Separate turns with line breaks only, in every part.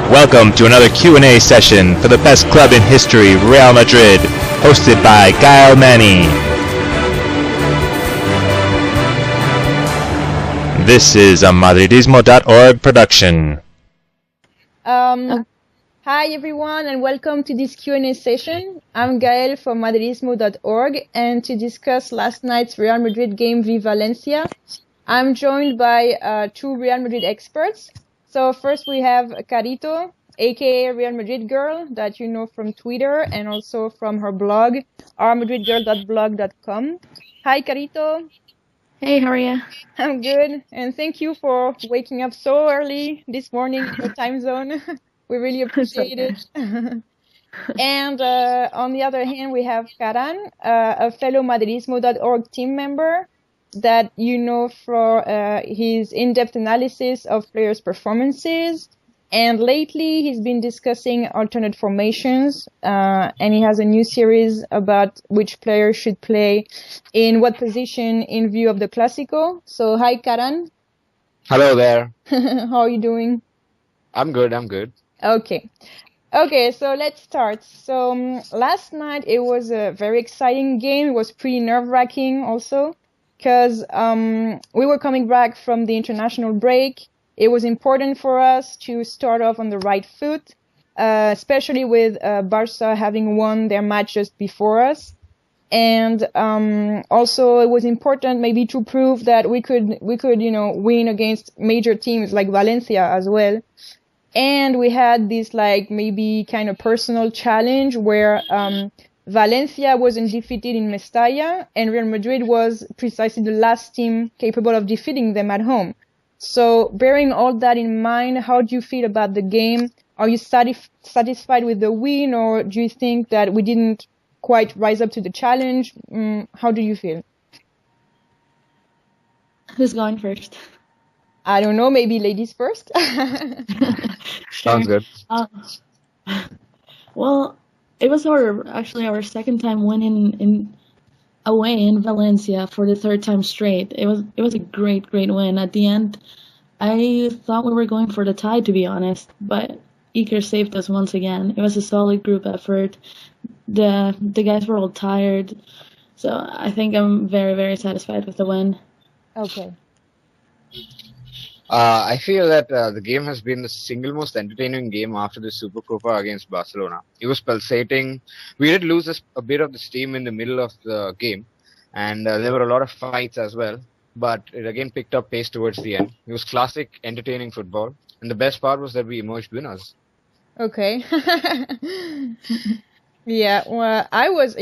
Welcome to another Q&A session for the best club in history, Real Madrid, hosted by Gaëlle. This is a madridismo.org production.
Hi everyone and welcome to this Q&A session. I'm Gaëlle from madridismo.org and to discuss last night's Real Madrid game v Valencia, I'm joined by two Real Madrid experts. So first we have Carito, aka Real Madrid Girl, that you know from Twitter and also from her blog, rmadridgirl.blog.com. Hi Carito.
Hey, how are you?
I'm good, and thank you for waking up so early this morning in your time zone. We really appreciate it. And on the other hand, we have Karan, a fellow Madridismo.org team member that you know for his in-depth analysis of players' performances. And lately, he's been discussing alternate formations, and he has a new series about which players should play in what position in view of the Clásico. So, hi, Karan.
Hello there.
How are you doing?
I'm good.
Okay, so let's start. So, last night, it was a very exciting game. It was pretty nerve-wracking also, because we were coming back from the international break. It was important for us to start off on the right foot, especially with Barca having won their match just before us. And also it was important maybe to prove that we could win against major teams like Valencia as well. And we had this like maybe kind of personal challenge where Valencia was undefeated in Mestalla and Real Madrid was precisely the last team capable of defeating them at home. So, bearing all that in mind, how do you feel about the game? Are you satisfied with the win, or do you think that we didn't quite rise up to the challenge? How do you feel?
Who's going first?
I don't know, maybe ladies first?
Sounds good.
Well, it was actually our second time winning away in Valencia for the third time straight. It was a great win. At the end, I thought we were going for the tie, to be honest, but Iker saved us once again. It was a solid group effort. The guys were all tired, so I think I'm very satisfied with the win.
Okay.
I feel that the game has been the single most entertaining game after the Supercopa against Barcelona. It was pulsating. We did lose a bit of the steam in the middle of the game, and there were a lot of fights as well, but it again picked up pace towards the end. It was classic, entertaining football, and the best part was that we emerged winners.
Okay. Yeah, well, I was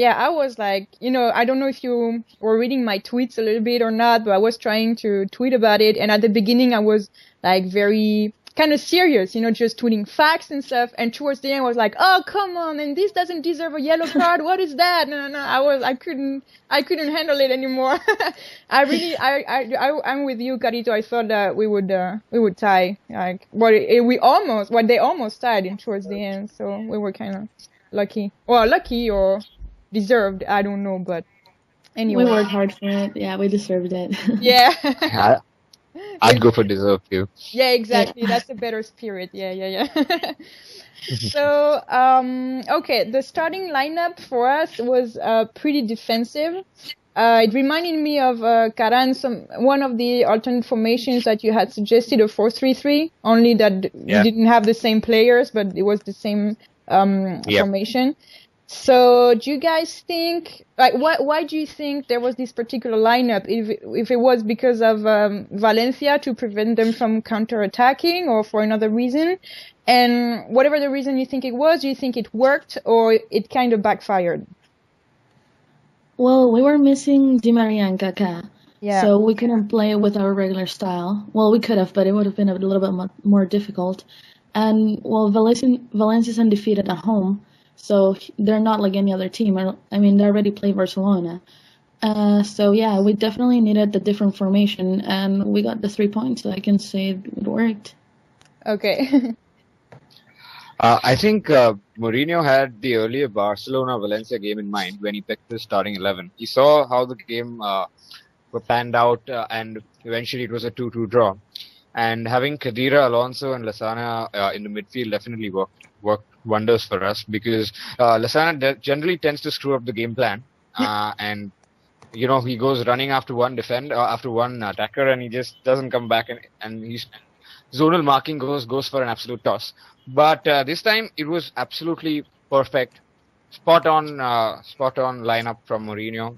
like, I don't know if you were reading my tweets a little bit or not, but I was trying to tweet about it. And at the beginning, I was like very kind of serious, just tweeting facts and stuff. And towards the end, I was like, oh, come on. And this doesn't deserve a yellow card. What is that? No. I couldn't handle it anymore. I'm with you, Carito. I thought that we would tie. Like, they almost tied towards the end. So we were kind of lucky or deserved, I don't know, but anyway.
We worked hard for it. Yeah, we deserved it.
Yeah.
I'd go for deserved too.
Yeah, exactly. That's a better spirit. Yeah. So, okay, the starting lineup for us was pretty defensive. It reminded me of Karan, one of the alternate formations that you had suggested, a 4-3-3, only that you didn't have the same players, but it was the same formation. So do you guys think, like, why do you think there was this particular lineup? If it was because of Valencia to prevent them from counter-attacking or for another reason? And whatever the reason you think it was, do you think it worked or it kind of backfired?
Well, we were missing Di Maria and Kaká.
Yeah.
So we couldn't play with our regular style. Well, we could have, but it would have been a little bit more difficult. And, well, Valencia's undefeated at home, so they're not like any other team. I mean, they already played Barcelona. So, yeah, we definitely needed the different formation, and we got the 3 points, so I can say it worked.
Okay.
I think Mourinho had the earlier Barcelona-Valencia game in mind when he picked the starting 11. He saw how the game panned out, and eventually it was a 2-2 draw. And having Khedira, Alonso, and Lasana in the midfield definitely worked wonders for us, because Lasana generally tends to screw up the game plan, and he goes running after one after one attacker, and he just doesn't come back, and he's zonal marking goes for an absolute toss. But this time it was absolutely perfect, spot on lineup from Mourinho,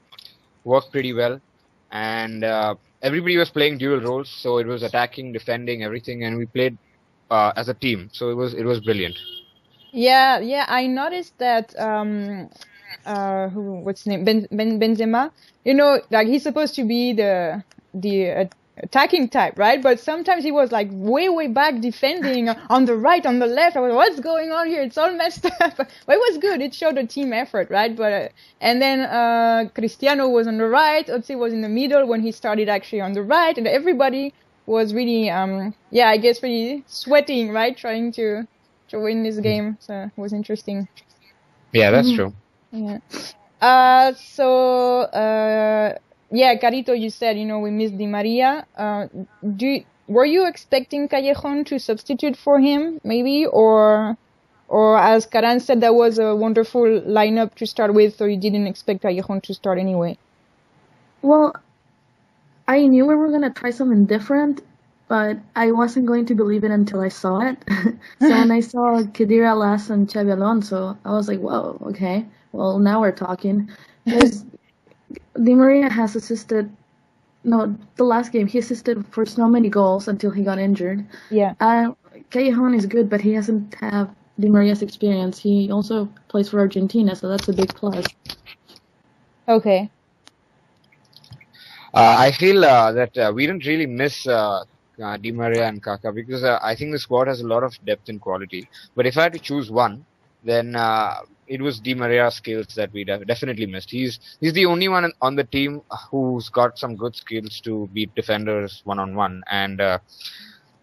worked pretty well, and everybody was playing dual roles, so it was attacking, defending, everything, and we played as a team, so it was brilliant.
Yeah, I noticed that what's his name, Benzema, like he's supposed to be the attacking type, right? But sometimes he was like way back defending on the right, on the left. I was, what's going on here? It's all messed up. But it was good. It showed a team effort, right? But and then Cristiano was on the right, Otzi was in the middle when he started actually on the right, and everybody was really I guess really sweating, right, trying to win this game. So it was interesting.
Yeah, that's true.
Yeah. Carito, you said, we missed Di Maria. Were you expecting Callejon to substitute for him, maybe? Or as Karan said, that was a wonderful lineup to start with, so you didn't expect Callejon to start anyway?
Well, I knew we were going to try something different, but I wasn't going to believe it until I saw it. So when I saw Khedira, Las, and Xabi Alonso, I was like, whoa, okay. Well, now we're talking. Because Di Maria has assisted, the last game, he assisted for so many goals until he got injured.
Yeah.
Callejon is good, but he hasn't had Di Maria's experience. He also plays for Argentina, so that's a big plus.
Okay.
I feel that we didn't really miss Di Maria and Kaká, because I think the squad has a lot of depth and quality. But if I had to choose one, then it was Di Maria's skills that we definitely missed. He's the only one on the team who's got some good skills to beat defenders one-on-one. And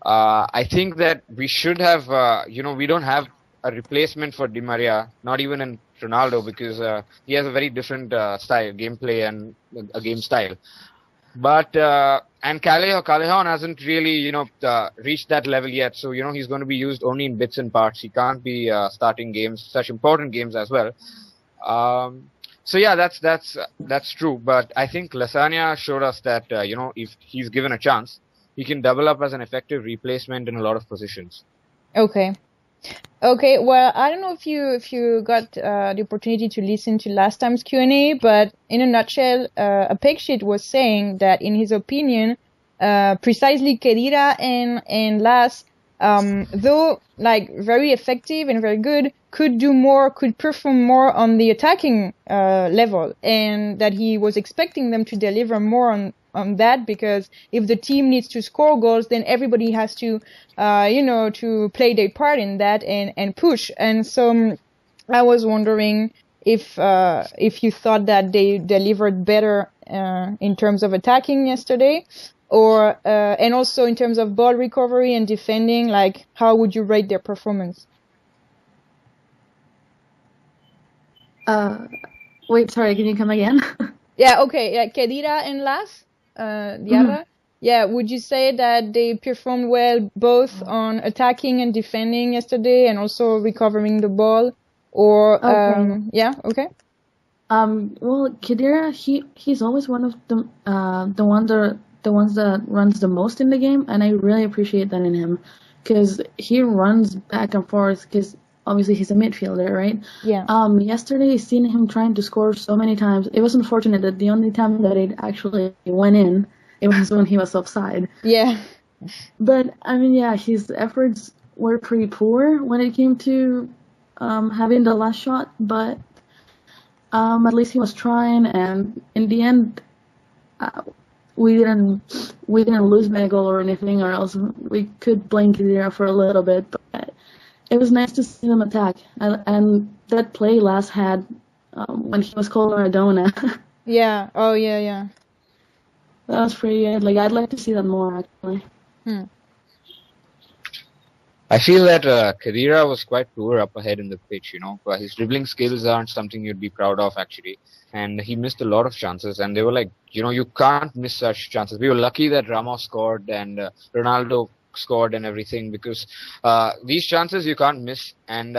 I think that we should have, we don't have a replacement for Di Maria, not even in Ronaldo, because he has a very different style, gameplay and a game style. But and Callejon hasn't really reached that level yet, so he's going to be used only in bits and parts. He can't be starting games, such important games as well. So yeah, that's true. But I think Lasagna showed us that if he's given a chance, he can double up as an effective replacement in a lot of positions.
Okay, well, I don't know if you got the opportunity to listen to last time's Q&A, but in a nutshell, Apexit was saying that in his opinion, precisely Khedira and Las, though like very effective and very good, could do more, could perform more on the attacking level, and that he was expecting them to deliver more on that, because if the team needs to score goals, then everybody has to, to play their part in that and push. And so I was wondering if you thought that they delivered better in terms of attacking yesterday, or and also in terms of ball recovery and defending, like how would you rate their performance?
Wait, sorry, can you come again?
Yeah, okay. Yeah, Khedira and Las, Diarra. Mm-hmm. Yeah, would you say that they performed well both on attacking and defending yesterday, and also recovering the ball? Or okay.
Well, Khedira, he's always one of the ones that runs the most in the game, and I really appreciate that in him, because he runs back and forth, because obviously he's a midfielder, right?
Yeah.
Yesterday, seeing him trying to score so many times, it was unfortunate that the only time that it actually went in, it was when he was offside.
Yeah.
But, I mean, yeah, his efforts were pretty poor when it came to having the last shot, but at least he was trying, and in the end, we didn't lose by a goal or anything, or else we could blame Khedira for a little bit, but it was nice to see them attack. And that play Las had when he was called Maradona.
Yeah. Oh, yeah.
That was pretty good. Like, I'd like to see that more, actually.
I feel that Khedira was quite poor up ahead in the pitch, but his dribbling skills aren't something you'd be proud of, actually. And he missed a lot of chances, and they were like, you can't miss such chances. We were lucky that Ramos scored and Ronaldo scored and everything, because these chances you can't miss. And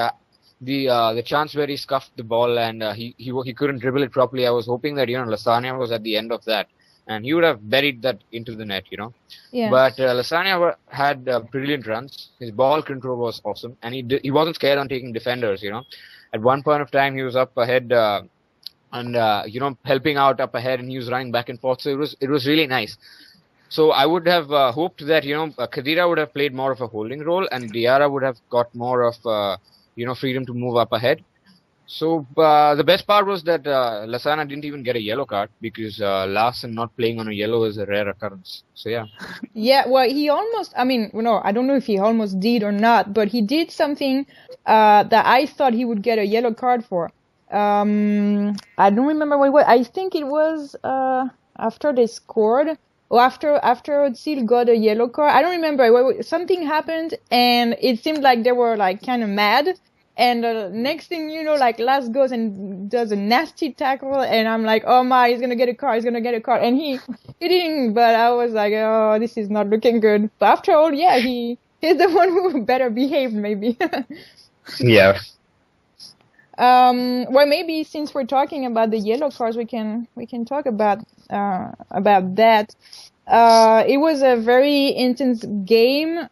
the chance where he scuffed the ball and he couldn't dribble it properly, I was hoping that Lasagna was at the end of that, and he would have buried that into the net,
Yeah.
But Lasagna had brilliant runs. His ball control was awesome, and he wasn't scared on taking defenders. At one point of time, he was up ahead and helping out up ahead, and he was running back and forth. So it was really nice. So I would have hoped that Khedira would have played more of a holding role, and Diarra would have got more of freedom to move up ahead. So the best part was that Lasagna didn't even get a yellow card, because Larsen not playing on a yellow is a rare occurrence. So yeah.
Yeah, well, he almost, I don't know if he almost did or not, but he did something that I thought he would get a yellow card for. I don't remember what it was. I think it was after they scored, or after Özil got a yellow card. I don't remember. Something happened, and it seemed like they were like kind of mad. And next thing you know, like Las goes and does a nasty tackle, and I'm like, oh my, he's gonna get a card, and he didn't. But I was like, oh, this is not looking good. But after all, yeah, he's the one who better behaved, maybe.
Yeah.
Well, maybe since we're talking about the yellow cards, we can talk about that. It was a very intense game.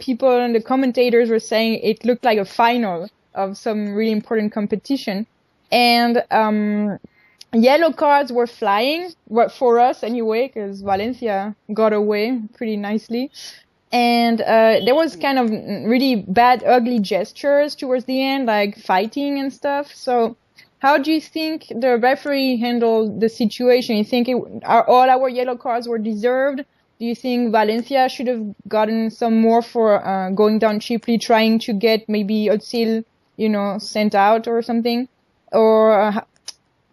People and the commentators were saying it looked like a final of some really important competition. And yellow cards were flying, for us anyway, because Valencia got away pretty nicely. And there was kind of really bad, ugly gestures towards the end, like fighting and stuff. So how do you think the referee handled the situation? You think all our yellow cards were deserved? Do you think Valencia should have gotten some more for going down cheaply, trying to get maybe Özil, sent out or something? Or,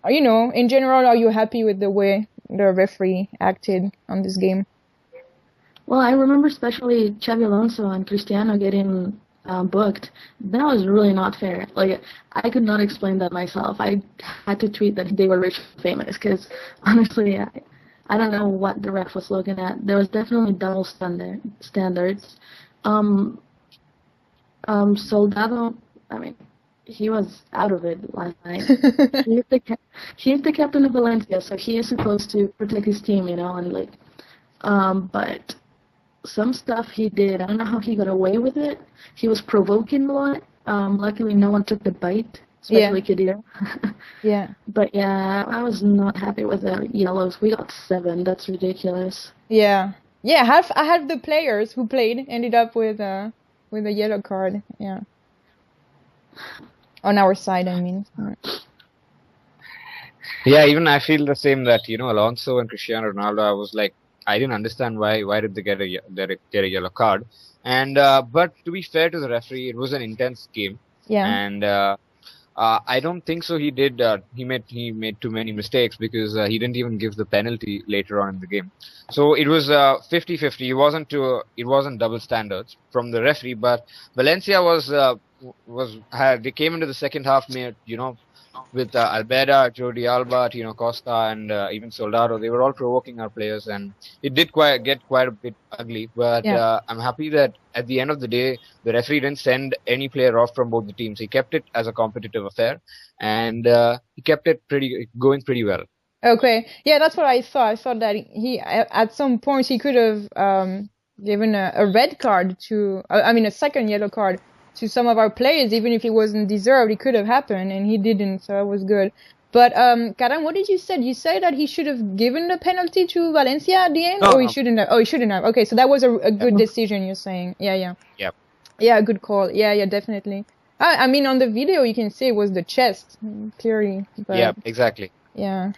in general, are you happy with the way the referee acted on this game?
Well, I remember especially Xabi Alonso and Cristiano getting booked. That was really not fair. Like, I could not explain that myself. I had to tweet that they were rich and famous, because honestly, I don't know what the ref was looking at. There was definitely double standards. Soldado, he was out of it last night. He is the captain of Valencia, so he is supposed to protect his team, but some stuff he did, I don't know how he got away with it. He was provoking a lot. Luckily, no one took the bite, especially Khedira.
Yeah.
But yeah, I was not happy with the yellows. We got 7. That's ridiculous.
Yeah. Yeah, half the players who played ended up with a yellow card. Yeah. On our side, I mean.
Yeah, even I feel the same, that Alonso and Cristiano Ronaldo, I was like, I didn't understand why did they get a yellow card. And but to be fair to the referee, it was an intense game.
Yeah.
And I don't think so. He did. He made too many mistakes, because he didn't even give the penalty later on in the game. So it was 50-50. It wasn't double standards from the referee. But Valencia they came into the second half, with Albeda, Jordi Alba, Costa, and even Soldado. They were all provoking our players, and it did get quite a bit ugly. But I'm happy that at the end of the day, the referee didn't send any player off from both the teams. He kept it as a competitive affair, and he kept it going pretty well.
Okay, yeah, that's what I thought. I thought that he, at some point, he could have given a red card a second yellow card to some of our players, even if it wasn't deserved. It could have happened, and he didn't, so it was good. But Karan, what did you say? You said that he should have given the penalty to Valencia at the end, or he shouldn't have? Oh, he shouldn't have. Okay, so that was a good decision. You're saying, yeah. Yeah, good call. Yeah, definitely. I mean, on the video you can see it was the chest, clearly. But,
yeah, exactly.
Yeah,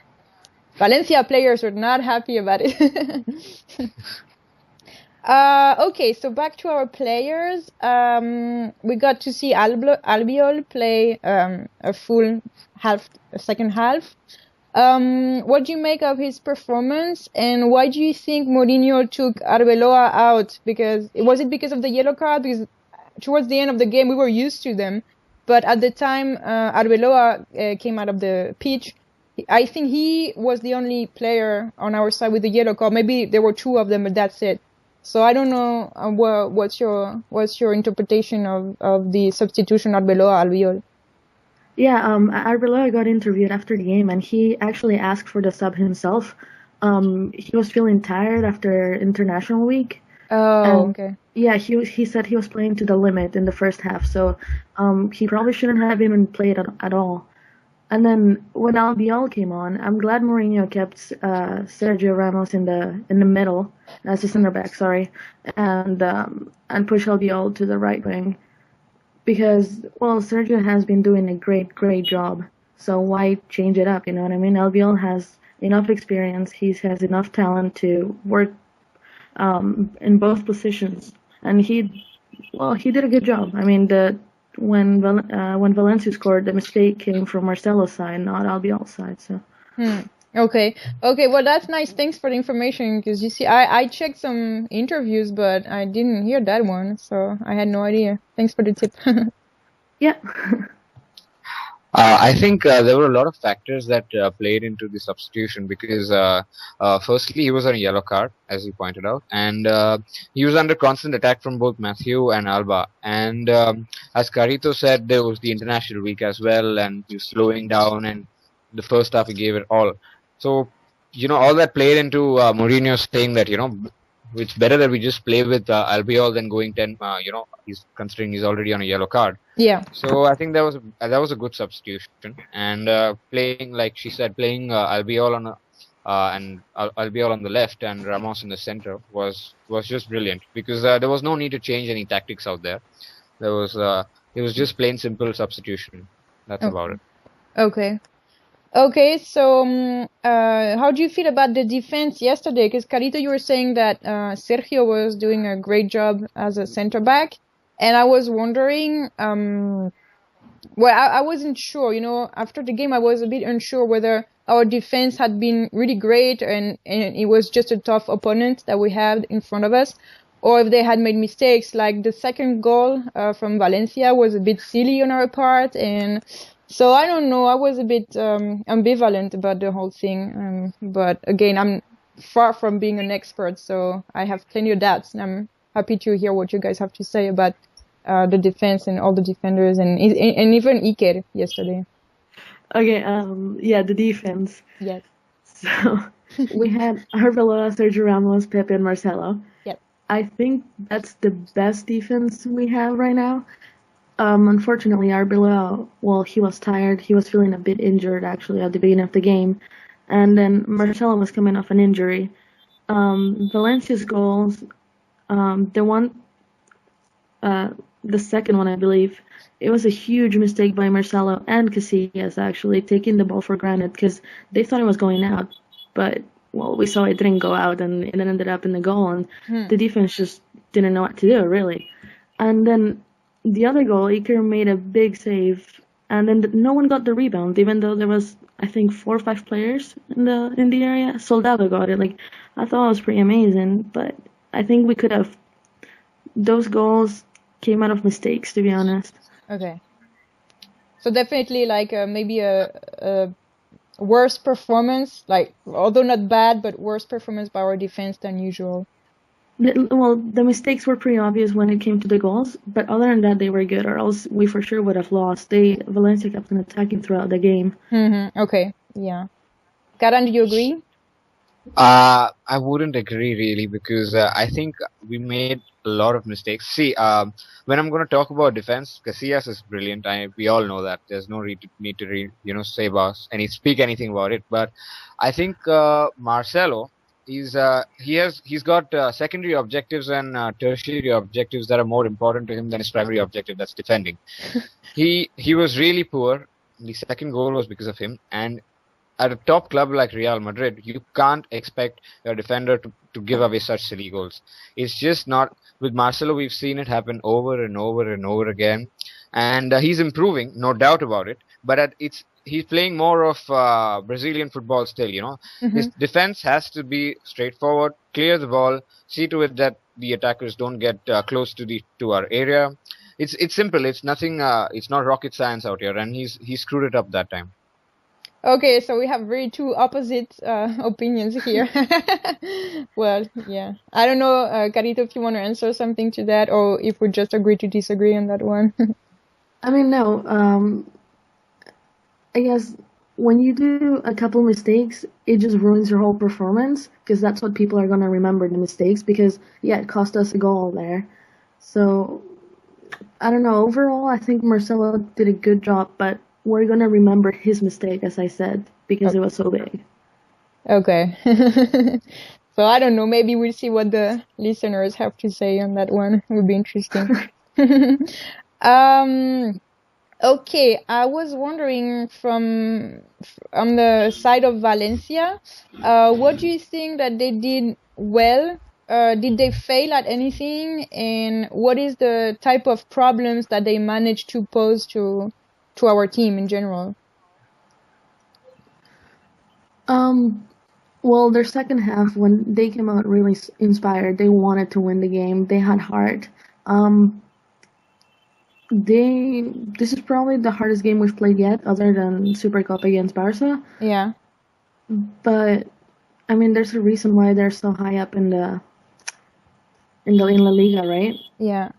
Valencia players were not happy about it. Okay, so back to our players. We got to see Albiol play a full second half. What do you make of his performance, and why do you think Mourinho took Arbeloa out? Was it because of the yellow card? Because towards the end of the game we were used to them, but at the time Arbeloa came out of the pitch. I think he was the only player on our side with the yellow card. Maybe there were 2 of them, but that's it. So I don't know what's your interpretation of the substitution Arbeloa Albiol.
Yeah, Arbeloa got interviewed after the game, and he actually asked for the sub himself. He was feeling tired after international week.
Oh, okay.
Yeah, he said he was playing to the limit in the first half, so he probably shouldn't have even played at all. And then when Albiol came on, I'm glad Mourinho kept Sergio Ramos in the middle as a center back, and pushed Albiol to the right wing because Sergio has been doing a great job. So why change it up? You know what I mean? Albiol has enough experience. He has enough talent to work in both positions, and he did a good job. I mean, when Valencia scored, the mistake came from Marcelo's side, not Albiol's side. So.
Okay. Well, that's nice. Thanks for the information. Because you see, I checked some interviews, but I didn't hear that one, so I had no idea. Thanks for the tip.
Yeah.
I think there were a lot of factors that played into the substitution because firstly he was on a yellow card, as you pointed out, and he was under constant attack from both Matthew and Alba. And as Carito said, there was the international week as well, and he was slowing down, and the first half he gave it all. So, all that played into Mourinho saying that, it's better that we just play with Albiol than going 10, he's considering he's already on a yellow card.
Yeah.
So I think that was a good substitution, and playing, like she said, playing Albiol on Albiol on the left and Ramos in the center was just brilliant because there was no need to change any tactics out there. It was just plain simple substitution. That's about it.
Okay, so how do you feel about the defense yesterday? Because Carito, you were saying that Sergio was doing a great job as a center back, and I was wondering, I wasn't sure, after the game I was a bit unsure whether our defense had been really great and it was just a tough opponent that we had in front of us, or if they had made mistakes. Like the second goal from Valencia was a bit silly on our part, and so I don't know. I was a bit ambivalent about the whole thing. But again, I'm far from being an expert, so I have plenty of doubts. And I'm happy to hear what you guys have to say about the defense and all the defenders and even Iker yesterday.
Okay. The defense.
Yes.
So we had Arbeloa, Sergio Ramos, Pepe, and Marcelo.
Yep.
I think that's the best defense we have right now. Unfortunately, Arbeloa, he was tired. He was feeling a bit injured, actually, at the beginning of the game. And then Marcelo was coming off an injury. Valencia's goals, the second one, I believe, it was a huge mistake by Marcelo and Casillas, actually, taking the ball for granted because they thought it was going out. But, we saw it didn't go out, and it ended up in the goal. And the defense just didn't know what to do, really. And then the other goal, Iker made a big save, and then no one got the rebound, even though there was, I think, 4 or 5 players in the area. Soldado got it. I thought it was pretty amazing, but I think we could have. Those goals came out of mistakes, to be honest.
Okay. So definitely, maybe a worse performance, although not bad, but worse performance by our defense than usual.
The mistakes were pretty obvious when it came to the goals, but other than that, they were good, or else we for sure would have lost. Valencia kept on attacking throughout the game.
Mm-hmm. Okay, yeah. Karan, do you agree?
I wouldn't agree really because I think we made a lot of mistakes. See, when I'm going to talk about defense, Casillas is brilliant. We all know that. There's no need to speak anything about it. But I think Marcelo. He's got secondary objectives and tertiary objectives that are more important to him than his primary objective, that's defending. He was really poor. The second goal was because of him, and at a top club like Real Madrid, you can't expect your defender to give away such silly goals. It's just not. With Marcelo, we've seen it happen over and over and over again, and he's improving, no doubt about it. But he's playing more of Brazilian football still, Mm-hmm. His defense has to be straightforward, clear the ball, see to it that the attackers don't get close to our area. It's simple. It's nothing. It's not rocket science out here, and he screwed it up that time.
Okay, so we have very two opposite opinions here. Well, yeah. I don't know, Carito, if you want to answer something to that, or if we just agree to disagree on that one.
I mean, no. I guess when you do a couple mistakes, it just ruins your whole performance because that's what people are gonna remember, the mistakes. Because yeah, it cost us a goal there. So I don't know. Overall, I think Marcelo did a good job, but we're gonna remember his mistake, as I said, because it was so big.
Okay. So I don't know, maybe we'll see what the listeners have to say on that one. It would be interesting. Okay, I was wondering on the side of Valencia, what do you think that they did well? Did they fail at anything? And what is the type of problems that they managed to pose to our team in general?
Well, their second half, when they came out really inspired, they wanted to win the game. They had heart. This is probably the hardest game we've played yet, other than Super Cup against Barca.
Yeah.
But I mean, there's a reason why they're so high up in La Liga, right?
Yeah.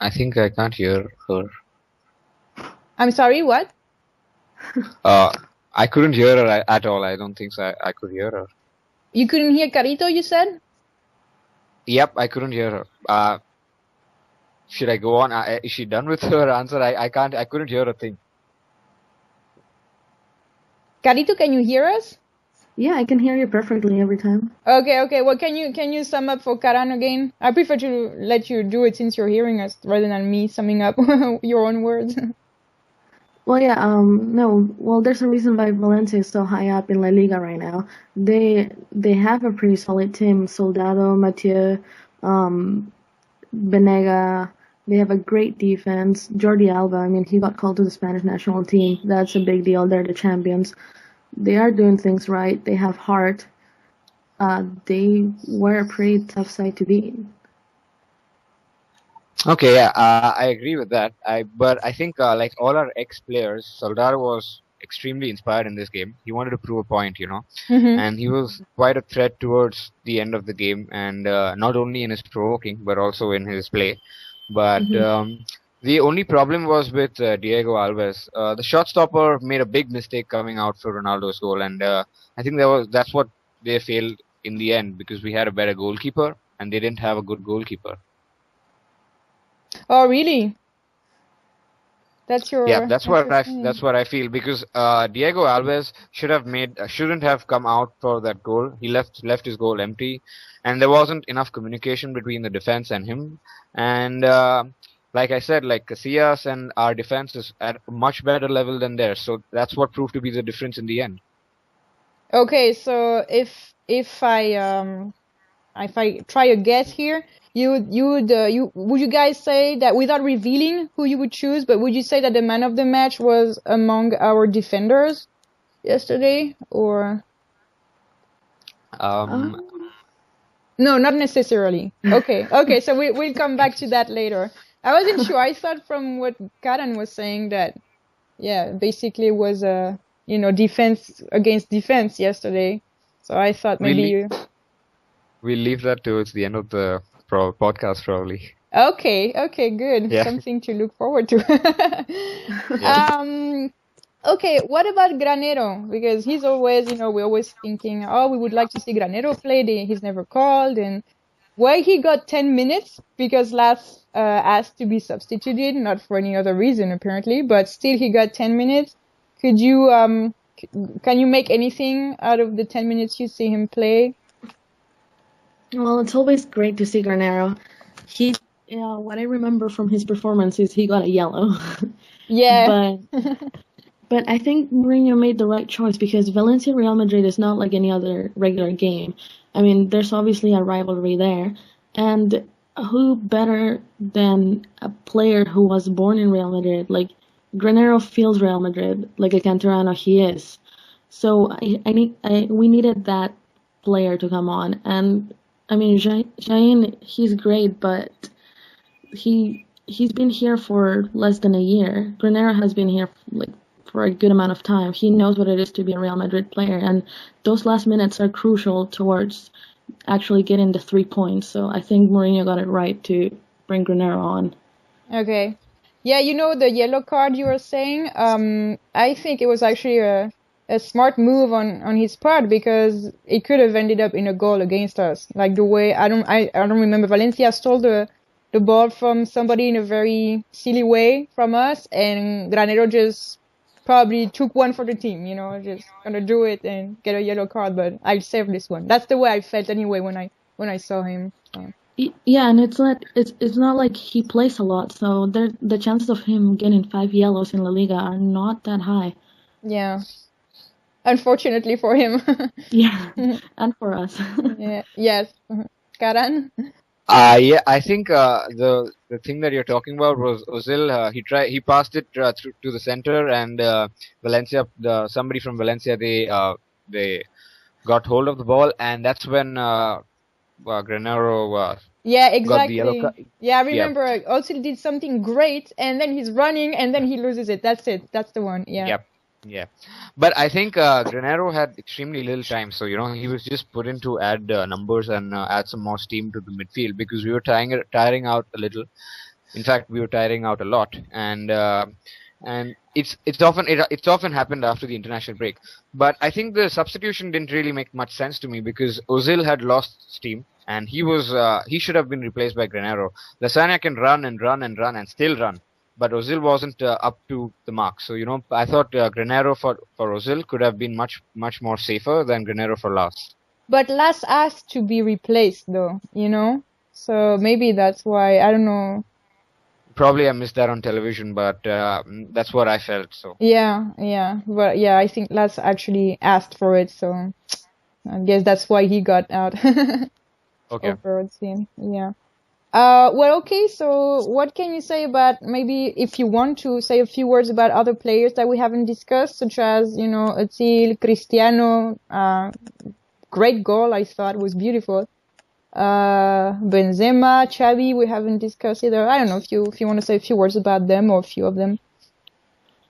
I think I can't hear her.
I'm sorry, what?
I couldn't hear her at all. I don't think so. I could hear her.
You couldn't hear Carito, you said?
Yep, I couldn't hear her. Should I go on? Is she done with her answer? I can't. I couldn't hear a thing.
Carito, can you hear us?
Yeah, I can hear you perfectly every time.
Okay. Well, can you sum up for Karan again? I prefer to let you do it since you're hearing us rather than me summing up your own words.
Well, yeah, no. Well, there's a reason why Valencia is so high up in La Liga right now. They have a pretty solid team. Soldado, Mathieu, Benega. They have a great defense. Jordi Alba, I mean, he got called to the Spanish national team. That's a big deal. They're the champions. They are doing things right. They have heart. They were a pretty tough side to beat.
Okay, yeah, I agree with that. But I think like all our ex-players, Soldado was extremely inspired in this game. He wanted to prove a point, and he was quite a threat towards the end of the game, and not only in his provoking, but also in his play. But the only problem was with Diego Alves. The shot stopper made a big mistake coming out for Ronaldo's goal, and I think that's what they failed in the end, because we had a better goalkeeper, and they didn't have a good goalkeeper.
Oh, really? That's your
that's what I feel, because Diego Alves shouldn't have come out for that goal. He left his goal empty, and there wasn't enough communication between the defense and him. And like I said, like Casillas and our defense is at a much better level than theirs. So that's what proved to be the difference in the end.
Okay, so if I try a guess here, would you guys say that, without revealing who you would choose, but would you say that the man of the match was among our defenders yesterday, or? No, not necessarily. Okay, so we'll come back to that later. I wasn't sure. I thought from what Karan was saying that, yeah, basically it was defense against defense yesterday. So I thought maybe
we'll leave that towards the end of the podcast, probably.
Okay, good.
Yeah.
Something to look forward to. Okay, what about Granero? Because he's always, we're always thinking, oh, we would like to see Granero play. He's never called. And why he got 10 minutes? Because Laz asked to be substituted, not for any other reason, apparently. But still, he got 10 minutes. Could you, can you make anything out of the 10 minutes you see him play?
Well, it's always great to see Granero. What I remember from his performance is he got a yellow.
Yeah.
But I think Mourinho made the right choice, because Valencia Real Madrid is not like any other regular game. I mean, there's obviously a rivalry there. And who better than a player who was born in Real Madrid? Like, Granero feels Real Madrid, like a Canterano he is. So we needed that player to come on. And I mean, Jain, he's great, but he's been here for less than a year. Granero has been here for a good amount of time. He knows what it is to be a Real Madrid player, and those last minutes are crucial towards actually getting the 3 points. So I think Mourinho got it right to bring Granero on.
Okay. Yeah, the yellow card you were saying, I think it was actually a smart move on his part, because it could have ended up in a goal against us. Like the way, I don't remember, Valencia stole the ball from somebody in a very silly way from us, and Granero just probably took one for the team, just gonna do it and get a yellow card, but I'll save this one. That's the way I felt anyway when I saw him. So.
Yeah, and it's not like he plays a lot, so the chances of him getting 5 yellows in La Liga are not that high.
Yeah. Unfortunately for him.
Yeah, and for us.
Yeah. Yes. Karan?
Yeah, I think the thing that you're talking about was Ozil. He passed it through to the center, and Valencia, somebody from Valencia, they got hold of the ball, and that's when Granero
yeah,
got the
exactly.
yellow card.
Yeah, I remember Ozil did something great, and then he's running, and then he loses it. That's it. That's the one. Yeah.
Yep. Yeah, but I think Granero had extremely little time, so he was just put in to add numbers and add some more steam to the midfield, because we were tiring out a little. In fact, we were tiring out a lot, and it's often happened after the international break. But I think the substitution didn't really make much sense to me, because Ozil had lost steam, and he should have been replaced by Granero. Lasagna can run and run and run and still run, but Ozil wasn't up to the mark. So I thought Granero for Ozil could have been much more safer than Granero for Las.
But Las asked to be replaced, though. So maybe that's why, I don't know.
Probably I missed that on television, but that's what I felt. So
yeah, but yeah, I think Las actually asked for it, so I guess that's why he got out.
Okay.
Over the team. Yeah. Well, okay. So, what can you say about, maybe if you want to say a few words about other players that we haven't discussed, such as Özil, Cristiano. Great goal, I thought, was beautiful. Benzema, Xavi, we haven't discussed either. I don't know if you want to say a few words about them, or a few of them.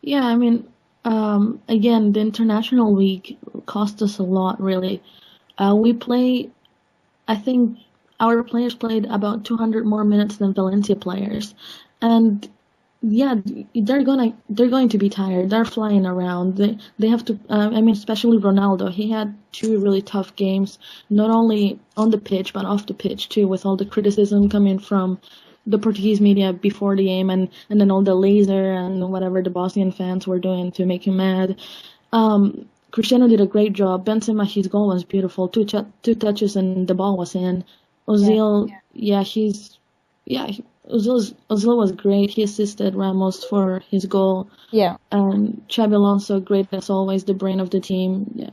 Yeah, I mean, again, the international week cost us a lot, really. I think our players played about 200 more minutes than Valencia players, and yeah, they're going to be tired. They're flying around. They have to. I mean, especially Ronaldo. He had 2 really tough games, not only on the pitch but off the pitch too, with all the criticism coming from the Portuguese media before the game, and then all the laser and whatever the Bosnian fans were doing to make him mad. Cristiano did a great job. Benzema, his goal was beautiful. 2 touches and the ball was in. Ozil, Ozil was great. He assisted Ramos for his goal.
Yeah.
Xabi Alonso, great as always, the brain of the team. Yeah.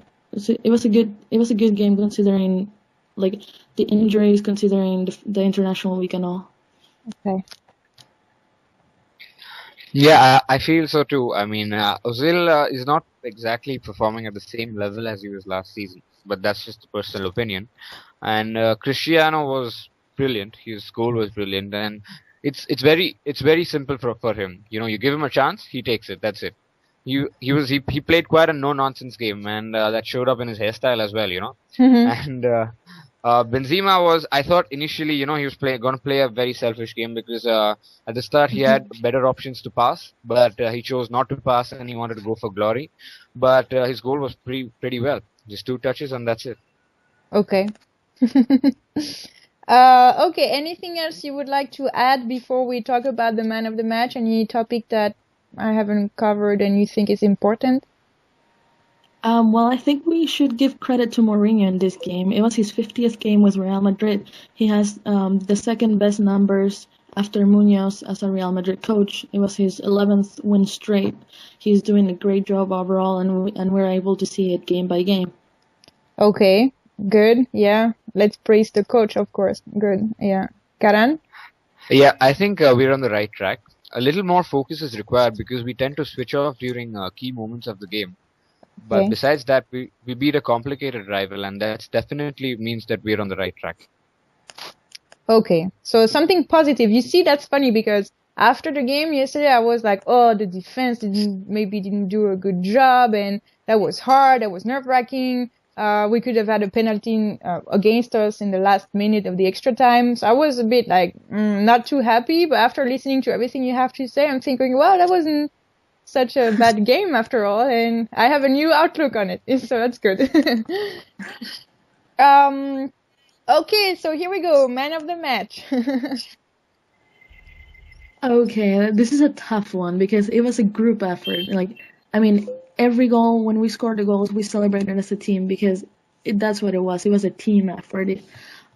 It was a good game, considering the injuries, considering the international week and all.
Okay.
Yeah, I feel so too. I mean, Ozil is not exactly performing at the same level as he was last season, but that's just a personal opinion. And Cristiano was brilliant. His goal was brilliant, and it's very simple for him. You give him a chance, he takes it. That's it. He played quite a no nonsense game, and that showed up in his hairstyle as well.
Mm-hmm.
And Benzema was, I thought initially, he was going to play a very selfish game, because at the start he had better options to pass, but he chose not to pass, and he wanted to go for glory. But his goal was pretty well. Just 2 touches, and that's it.
Okay. Okay, anything else you would like to add before we talk about the man of the match? Any topic that I haven't covered and you think is important?
Well, I think we should give credit to Mourinho in this game. It was his 50th game with Real Madrid. He has the second best numbers after Munoz as a Real Madrid coach. It was his 11th win straight. He's doing a great job overall, and we're able to see it game by game.
Okay, good. Yeah, let's praise the coach, of course. Good. Yeah. Karan?
Yeah, I think we're on the right track. A little more focus is required, because we tend to switch off during key moments of the game. But besides that, we beat a complicated rival, and that definitely means that we're on the right track.
Okay, so something positive. You see, that's funny, because after the game yesterday, I was like, oh, the defense didn't do a good job, and that was hard. That was nerve-wracking. We could have had a penalty against us in the last minute of the extra time. So I was a bit like not too happy. But after listening to everything you have to say, I'm thinking, well, that wasn't such a bad game after all, and I have a new outlook on it. So that's good. Okay, so here we go. Man of the match.
Okay, this is a tough one because it was a group effort. Like, I mean, every goal, when we scored the goals, we celebrated as a team because that's what it was. It was a team effort.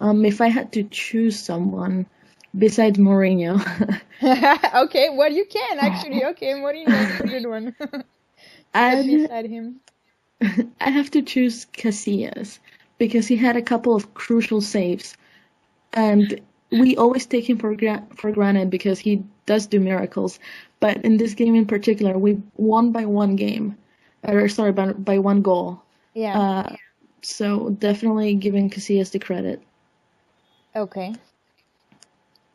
If I had to choose someone besides Mourinho,
Okay, well, you can actually. Okay, Mourinho is a good one.
I'd,
Beside him.
I have to choose Casillas because he had a couple of crucial saves, and we always take him for granted because he does do miracles. But in this game in particular, we won by one game, or sorry, by one goal.
Yeah.
So definitely giving Casillas the credit.
Okay.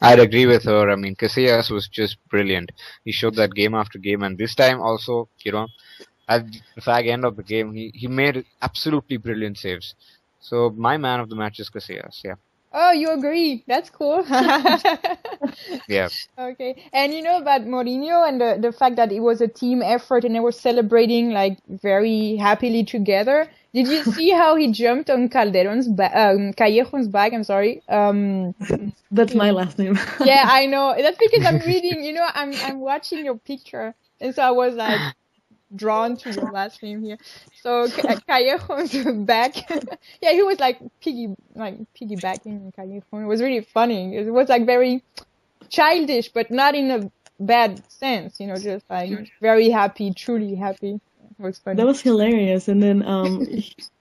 I'd agree with her. I mean, Casillas was just brilliant. He showed that game after game, and this time also, at the fag end of the game, he made absolutely brilliant saves. So my man of the match is Casillas. Yeah.
Oh, you agree? That's cool.
Yeah.
Okay. And you know about Mourinho and the fact that it was a team effort and they were celebrating like very happily together. Did you see how he jumped on Calderon's Callejon's back? I'm sorry.
That's my last name.
Yeah, I know. That's because I'm reading, I'm watching your picture. And so I was like drawn to your last name here. So Callejon's back. Yeah, he was like piggybacking on Callejon. It was really funny. It was like very childish, but not in a bad sense, just like very happy, truly happy. It was funny.
That was hilarious. And then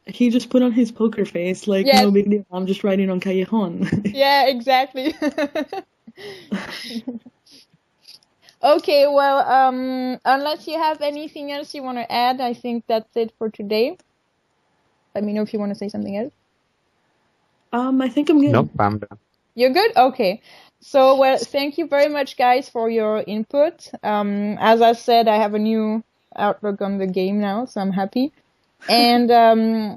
he just put on his poker face, like,
Yes.
no big deal. I'm just riding on Callejon.
Yeah, exactly. Okay, well, unless you have anything else you want to add, I think that's it for today. Let me know if you want to say something else.
I think I'm good.
Nope, I'm done.
You're good? Okay. So, well, thank you very much, guys, for your input. As I said, I have a new outlook on the game now, so I'm happy. And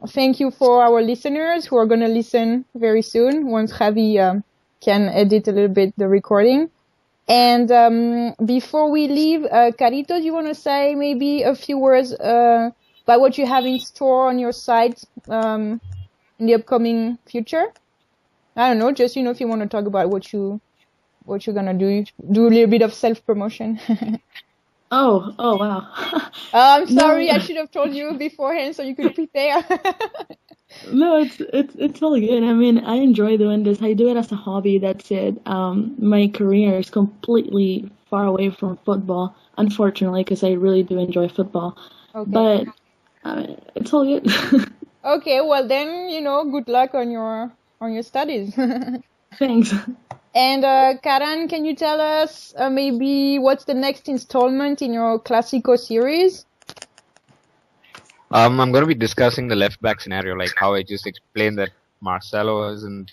thank you for our listeners who are going to listen very soon once Javi can edit a little bit the recording. And before we leave, Carito, do you want to say maybe a few words about what you have in store on your site in the upcoming future? I don't know, just if you want to talk about what you're gonna do a little bit of self-promotion.
Oh wow.
I'm sorry,
No.
I should have told you beforehand so you could prepare.
No, it's all good. I mean, I enjoy doing this. I do it as a hobby. That's it. My career is completely far away from football, unfortunately, because I really do enjoy football.
Okay.
But it's all good.
Okay, well then, good luck on your studies.
Thanks.
And Karan, can you tell us maybe what's the next installment in your Classico series?
I'm going to be discussing the left back scenario, like how I just explained that Marcelo isn't,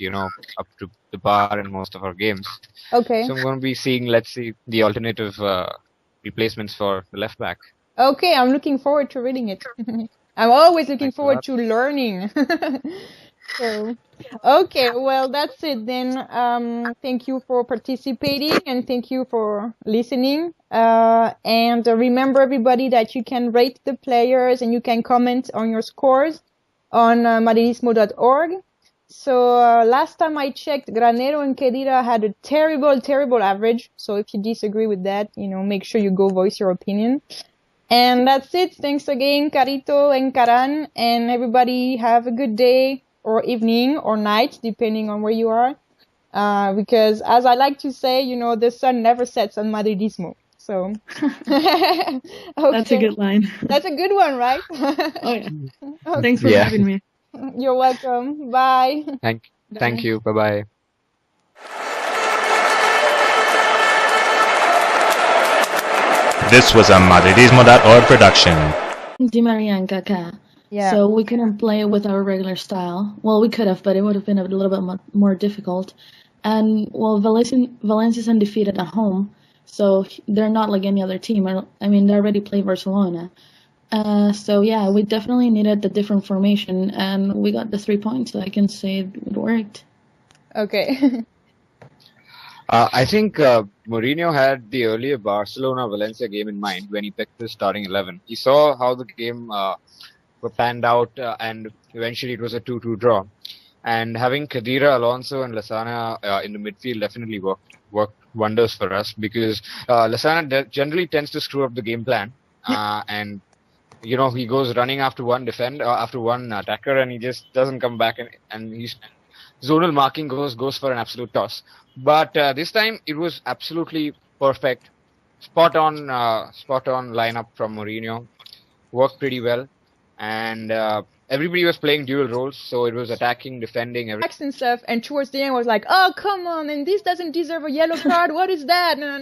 up to the par in most of our games.
Okay.
So I'm going to be seeing, let's see, the alternative replacements for the left back.
Okay, I'm looking forward to reading it. I'm always looking
Thanks a
forward
lot.
to learning. So, okay, well, that's it then. Thank you for participating and thank you for listening. And remember, everybody, that you can rate the players and you can comment on your scores on madridismo.org. So last time I checked, Granero and Kedira had a terrible average. So if you disagree with that, make sure you go voice your opinion. And that's it. Thanks again, Carito and Karan. And everybody have a good day or evening or night, depending on where you are. Because as I like to say, the sun never sets on Madridismo. So, okay.
That's a good line.
That's a good one, right?
Oh yeah. Thanks for having me.
You're welcome. Bye.
Thank you. Bye-bye.
This was a Madridismo.org production.
Di Maria and Kaká.
Yeah.
So we couldn't play with our regular style. Well, we could have, but it would have been a little bit more difficult. And, well, Valencia's undefeated at home. So they're not like any other team. I mean, they already play Barcelona. So yeah, we definitely needed the different formation, and we got the 3 points. So I can say it worked.
Okay.
I think Mourinho had the earlier Barcelona-Valencia game in mind when he picked his starting 11. He saw how the game panned out, and eventually it was a 2-2 draw. And having Khedira, Alonso, and Lasana in the midfield definitely worked wonders for us, because Lasana generally tends to screw up the game plan, and he goes running after one attacker, and he just doesn't come back, and he's zonal marking goes for an absolute toss. But this time it was absolutely perfect, spot on lineup from Mourinho. Worked pretty well, and everybody was playing dual roles, so it was attacking, defending, everything.
And stuff, and towards the end was like, oh come on, and this doesn't deserve a yellow card. What is that? No,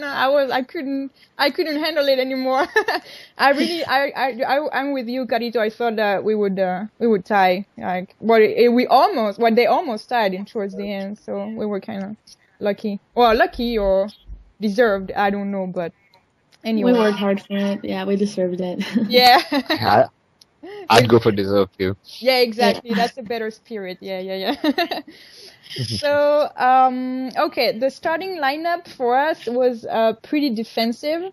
I couldn't handle it anymore. I'm with you, Carito. I thought that we would tie, like they almost tied towards the end, so we were kind of lucky or deserved, I don't know, but anyway.
We worked hard for it. Yeah, we deserved it.
Yeah.
I'd go for deserve too.
Yeah, exactly. That's a better spirit. Yeah. So, okay, the starting lineup for us was pretty defensive.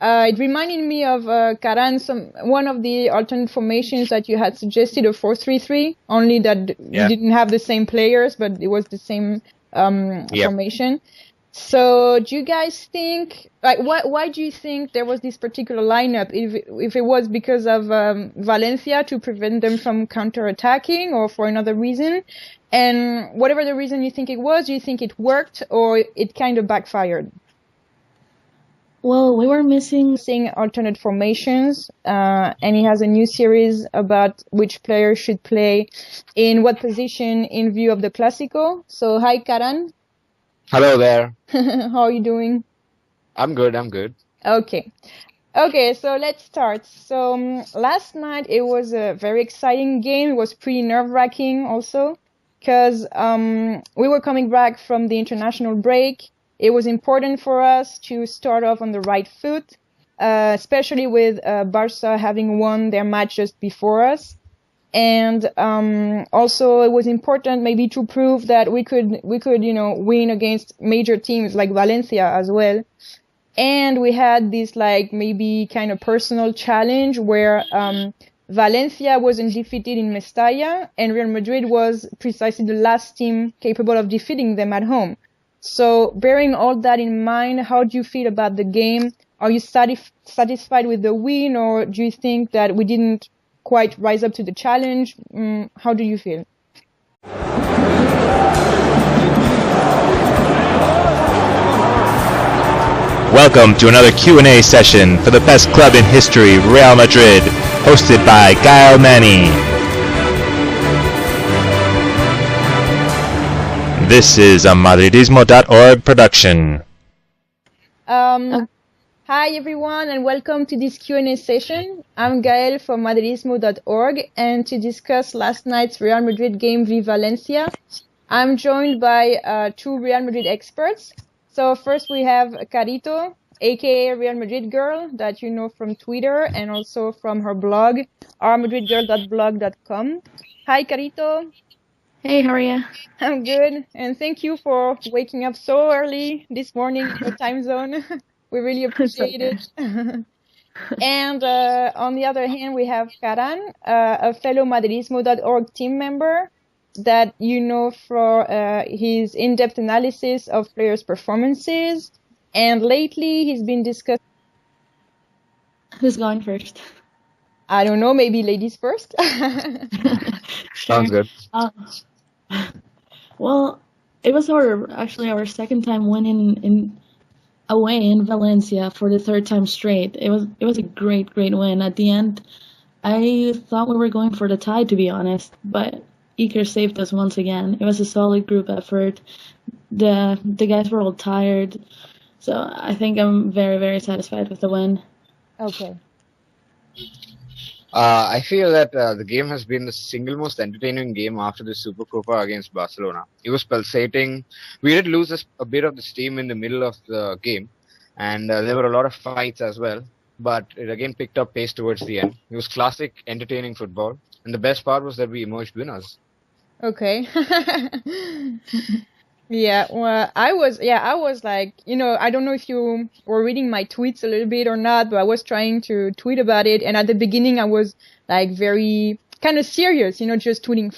It reminded me of Karan, one of the alternate formations that you had suggested, a 4-3-3, only that you didn't have the same players, but it was the same formation. So, do you guys think, like, why do you think there was this particular lineup? If it was because of Valencia to prevent them from counter-attacking, or for another reason? And whatever the reason you think it was, do you think it worked, or it kind of backfired?
Well, we were missing
alternate formations, and he has a new series about which players should play in what position in view of the Clásico. So, hi, Karan.
Hello there.
How are you doing?
I'm good.
Okay, so let's start. So last night it was a very exciting game. It was pretty nerve-wracking also, because we were coming back from the international break. It was important for us to start off on the right foot, especially with Barca having won their match just before us. And also it was important maybe to prove that we could win against major teams like Valencia as well. And we had this like maybe kind of personal challenge where Valencia wasn't defeated in Mestalla, and Real Madrid was precisely the last team capable of defeating them at home. So bearing all that in mind, how do you feel about the game? Are you satisfied with the win, or do you think that we didn't quite rise up to the challenge? How do you feel?
Welcome to another Q&A session for the best club in history, Real Madrid, hosted by Gaëlle. This is a madridismo.org production.
Hi everyone, and welcome to this Q&A session. I'm Gaëlle from madridismo.org, and to discuss last night's Real Madrid game v Valencia, I'm joined by two Real Madrid experts. So first we have Carito, aka Real Madrid Girl, that you know from Twitter and also from her blog, rmadridgirl.blog.com. Hi Carito.
Hey, how are you?
I'm good, and thank you for waking up so early this morning in your time zone. We really appreciate it. And on the other hand, we have Karan, a fellow Madridismo.org team member that you know for his in-depth analysis of players' performances. And lately, he's been discussing...
Who's going first?
I don't know, maybe ladies first?
Sounds good.
Well, it was our second time winning away in Valencia for the third time straight. It was a great win. At the end, I thought we were going for the tie, to be honest, but Iker saved us once again. It was a solid group effort. The guys were all tired, so I think I'm very satisfied with the win.
Okay.
I feel that the game has been the single most entertaining game after the Supercopa against Barcelona. It was pulsating. We did lose a bit of the steam in the middle of the game, and there were a lot of fights as well. But it again picked up pace towards the end. It was classic, entertaining football, and the best part was that we emerged winners.
Okay. Yeah, well, I was like, I don't know if you were reading my tweets a little bit or not, but I was trying to tweet about it. And at the beginning, I was like very kind of serious, just tweeting